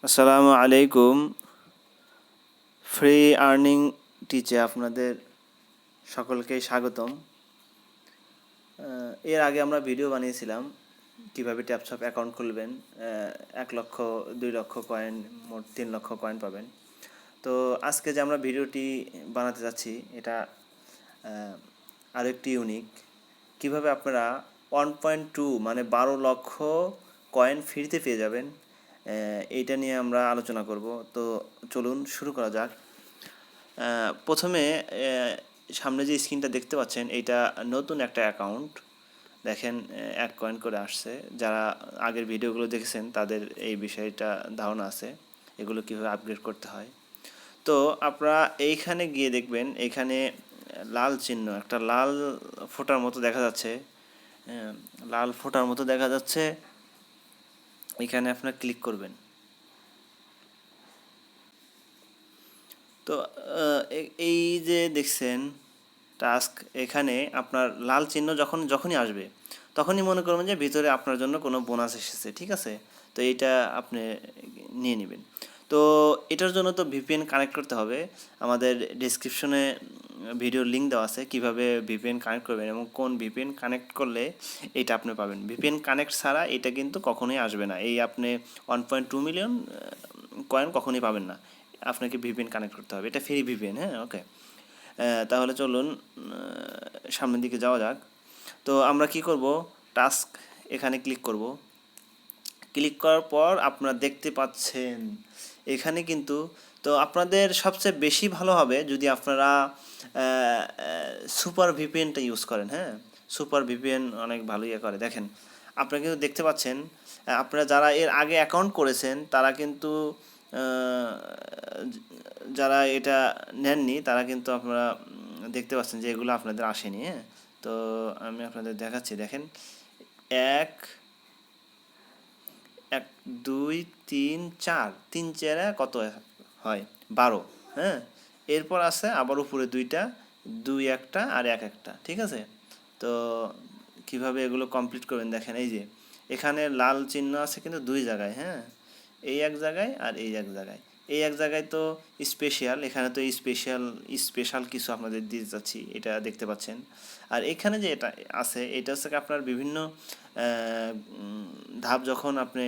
আসসালামু আলাইকুম। Free earning টিচে আপনাদের সকলকেই স্বাগতম। এর আগে আমরা ভিডিও বানিয়েছিলাম কিভাবে ট্যাপশপ অ্যাকাউন্ট খুলবেন। 1 লক্ষ 2 লক্ষ কয়েন, মোট 3 লক্ষ কয়েন পাবেন। তো আজকে যে আমরা ভিডিওটি বানাতে যাচ্ছি এটা আরও একটি ইউনিক। কিভাবে আপনারা 1.2 মানে 12 লক্ষ কয়েন ফ্রিতে পেয়ে যাবেন, এইটা নিয়ে আমরা আলোচনা করব। তো চলুন শুরু করা যাক। প্রথমে সামনে যে স্ক্রিনটা দেখতে পাচ্ছেন এইটা নতুন একটা অ্যাকাউন্ট। দেখেন 1 কয়েন করে আসছে। যারা আগের ভিডিওগুলো দেখেছেন তাদের এই বিষয়টা ধারণা আছে এগুলো কীভাবে আপগ্রেড করতে হয়। তো আপনারা এইখানে গিয়ে দেখবেন এইখানে লাল চিহ্ন, একটা লাল ফোঁটার মতো দেখা যাচ্ছে। লাল ফোঁটার মতো দেখা যাচ্ছে, এখানে আপনারা ক্লিক করবেন। তো এই যে দেখছেন টাস্ক, এখানে আপনার লাল চিহ্ন যখনই আসবে তখনই মনে করবেন যে ভিতরে আপনার জন্য কোনো বোনাস এসেছে, ঠিক আছে। তো এইটা আপনি নিয়ে নেবেন। তো এটার জন্য তো ভিপিএন কানেক্ট করতে হবে। আমাদের ডেসক্রিপশনে ভিডিওর লিঙ্ক দেওয়া আছে কীভাবে ভিপিএন কানেক্ট করবেন এবং কোন ভিপিএন কানেক্ট করলে এটা আপনি পাবেন। ভিপিএন কানেক্ট ছাড়া এটা কিন্তু কখনোই আসবে না। এই আপনি 1.2 মিলিয়ন কয়েন কখনোই পাবেন না। আপনাকে ভিপিএন কানেক্ট করতে হবে, এটা ফ্রি ভিপিএন। হ্যাঁ, ওকে। তাহলে চলুন সামনের দিকে যাওয়া যাক। তো আমরা কি করব, টাস্ক এখানে ক্লিক করব। ক্লিক করার পর আপনারা দেখতে পাচ্ছেন এখানে কিন্তু, তো আপনাদের সবচেয়ে বেশি ভালো হবে যদি আপনারা সুপার ভিপিএনটা ইউজ করেন। হ্যাঁ, সুপার ভিপিএন অনেক ভালো ইয়ে করে। দেখেন আপনারা কিন্তু দেখতে পাচ্ছেন, আপনারা যারা এর আগে অ্যাকাউন্ট করেছেন তারা কিন্তু, যারা এটা নেননি তারা কিন্তু আপনারা দেখতে পাচ্ছেন যে এগুলো আপনাদের আসেনি। হ্যাঁ, তো আমি আপনাদের দেখাচ্ছি। দেখেন 1 1 2 3 4 3 4 কত হয় 12। হ্যাঁ, এরপর আছে আবার উপরে 2টা, 2 একটা আর 1 একটা, ঠিক আছে। তো কিভাবে এগুলো কমপ্লিট করবেন দেখেন, এই যে এখানে লাল চিহ্ন আছে কিন্তু 2 জায়গায়। হ্যাঁ, এই এক জায়গায় আর এই এক জায়গায়। এই এক জায়গায় তো স্পেশাল, এখানে তো স্পেশাল কিছু আপনাদের দিয়ে যাচ্ছি, এটা দেখতে পাচ্ছেন। আর এখানে যে এটা আছে এটা হচ্ছে আপনার বিভিন্ন ধাপ, যখন আপনি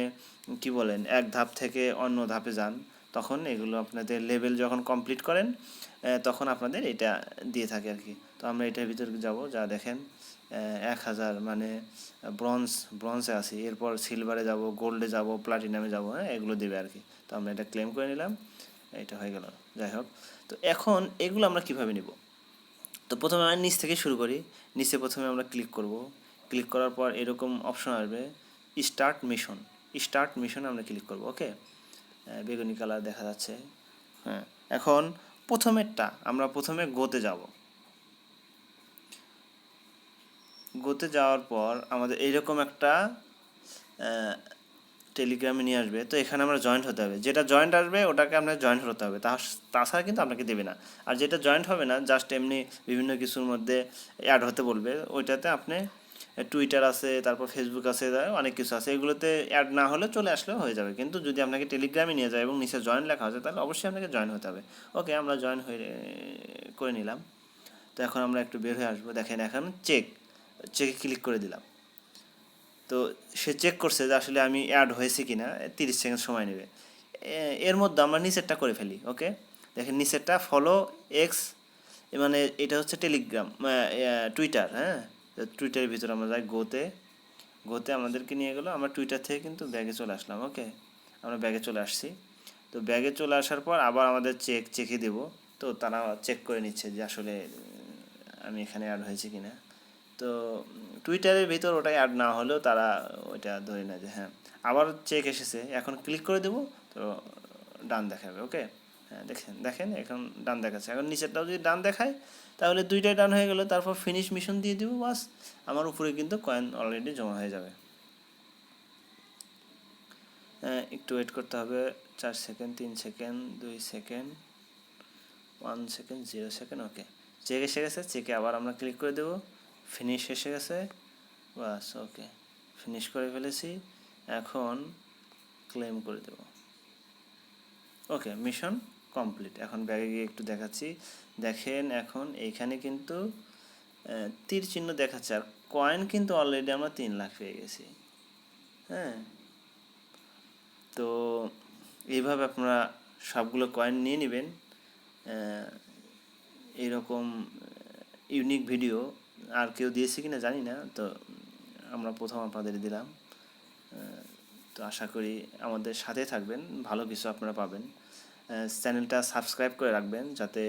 কি বলেন এক ধাপ থেকে অন্য ধাপে যান তখন এগুলো আপনাদের লেভেল যখন কমপ্লিট করেন তখন আপনাদের এটা দিয়ে থাকে আর কি। তো আমরা এটার ভিতরে যাব, যা দেখেন 1000 মানে ব্রঞ্জে আছি, এরপর সিলভারে যাব, গোল্ডে যাব, প্লাটিনামে যাব। হ্যাঁ, এগুলো দেবে আর কি। তো আমরা এটা ক্লেম করে নিলাম, এটা হয়ে গেল। যাই হোক, তো এখন এগুলো আমরা কিভাবে নিব। তো প্রথমে আমি নিচ থেকে শুরু করি। নিচে প্রথমে আমরা ক্লিক করব। ক্লিক করার পর এরকম অপশন আসবে, স্টার্ট মিশন। স্টার্ট মিশনে আমরা ক্লিক করব। ওকে, বেগুনি কালার দেখা যাচ্ছে। হ্যাঁ, এখন প্রথমেরটা আমরা প্রথমে গোতে যাব। গোতে যাওয়ার পর আমাদের এইরকম একটা টেলিগ্রামে নিয়ে আসবে। তো এখানে আমরা জয়েন্ট হতে হবে, যেটা জয়েন্ট আসবে ওটাকে আপনার জয়েন্ট হতে হবে, তাছাড়া কিন্তু আপনাকে দেবে না। আর যেটা জয়েন্ট হবে না, জাস্ট এমনি বিভিন্ন কিছুর মধ্যে অ্যাড হতে বলবে, ওইটাতে আপনি টুইটার আছে, তারপর ফেসবুক আছে, অনেক কিছু আছে, এগুলোতে অ্যাড না হলে চলে আসলেও হয়ে যাবে। কিন্তু যদি আপনাকে টেলিগ্রামে নিয়ে যায় এবং নিচে জয়েন লেখা আছে তাহলে অবশ্যই আপনাকে জয়েন হতে হবে। ওকে, আমরা জয়েন করে নিলাম। তো এখন আমরা একটু বের হয়ে আসবো। দেখেন এখন চেকে ক্লিক করে দিলাম। তো সে চেক করছে যে আসলে আমি অ্যাড হয়েছি কি না, 30 সেকেন্ড সময় নেবে। এর মধ্যে আমরা নিচেরটা করে ফেলি। ওকে, দেখেন নিচেরটা ফলো এক্স, মানে এটা হচ্ছে টেলিগ্রাম, টুইটার। হ্যাঁ, টুইটারের ভিতরে আমরা যাই, গোতে আমাদেরকে নিয়ে গেলো। আমরা টুইটার থেকে কিন্তু ব্যাগে চলে আসলাম। ওকে, আমরা ব্যাগে চলে আসছি। তো ব্যাগে চলে আসার পর আবার আমাদের চেকে দেব। তো তারা চেক করে নিচ্ছে যে আসলে আমি এখানে অ্যাড হয়েছে কি না। তো টুইটারের ভিতর ওটাই অ্যাড না হলেও তারা ওইটা ধরে নেয় যে হ্যাঁ, আবার চেক এসেছে। এখন ক্লিক করে দেবো, তো ডান দেখাবে। ওকে, হ্যাঁ, দেখেন এখন ডান দেখাচ্ছে। এখন নিচেরটাও যদি ডান দেখায় তাহলে 2টাই ডান হয়ে গেলো। তারপর ফিনিশ মিশন দিয়ে দেবো, বাস আমার উপরে কিন্তু কয়েন অলরেডি জমা হয়ে যাবে। একটু ওয়েট করতে হবে, 4 second, 3 second, 2 second, 1 second, 0 second. Okay, check এসে গেছে। চেকে আবার আমরা ক্লিক করে দেবো, ফিনিশ এসে গেছে, বাস। ওকে, ফিনিশ করে ফেলেছি। এখন ক্লেম করে দেব। ওকে, মিশন কমপ্লিট। এখন ব্যাগে গিয়ে একটু দেখাচ্ছি। দেখেন এখন এইখানে কিন্তু তীর চিহ্ন দেখাচ্ছে, আর কয়েন কিন্তু অলরেডি আমরা 3 লাখ পেয়ে গেছি। হ্যাঁ, তো এইভাবে আপনারা সবগুলো কয়েন নিয়ে নেবেন। এইরকম ইউনিক ভিডিও আর কেউ দিয়েছে কিনা জানি না, তো আমরা প্রথম আপনাদের দিলাম। তো আশা করি আমাদের সাথে থাকবেন, ভালো কিছু আপনারা পাবেন। চ্যানেলটা সাবস্ক্রাইব করে রাখবেন যাতে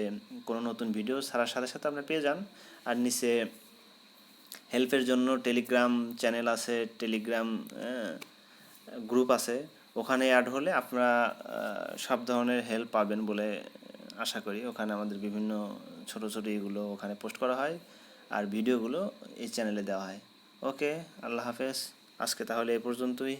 কোনো নতুন ভিডিও ছাড়ার সাথে সাথে আপনারা পেয়ে যান। আর নিচে হেল্পের জন্য টেলিগ্রাম চ্যানেল আছে, টেলিগ্রাম গ্রুপ আছে, ওখানে অ্যাড হলে আপনারা সব ধরনের হেল্প পাবেন বলে আশা করি। ওখানে আমাদের বিভিন্ন ছোট ছোট এগুলো ওখানে পোস্ট করা হয়, আর ভিডিওগুলো এই চ্যানেলে দেওয়া হয়। ওকে, আল্লাহ হাফেজ। আজকে তাহলে এ পর্যন্তই।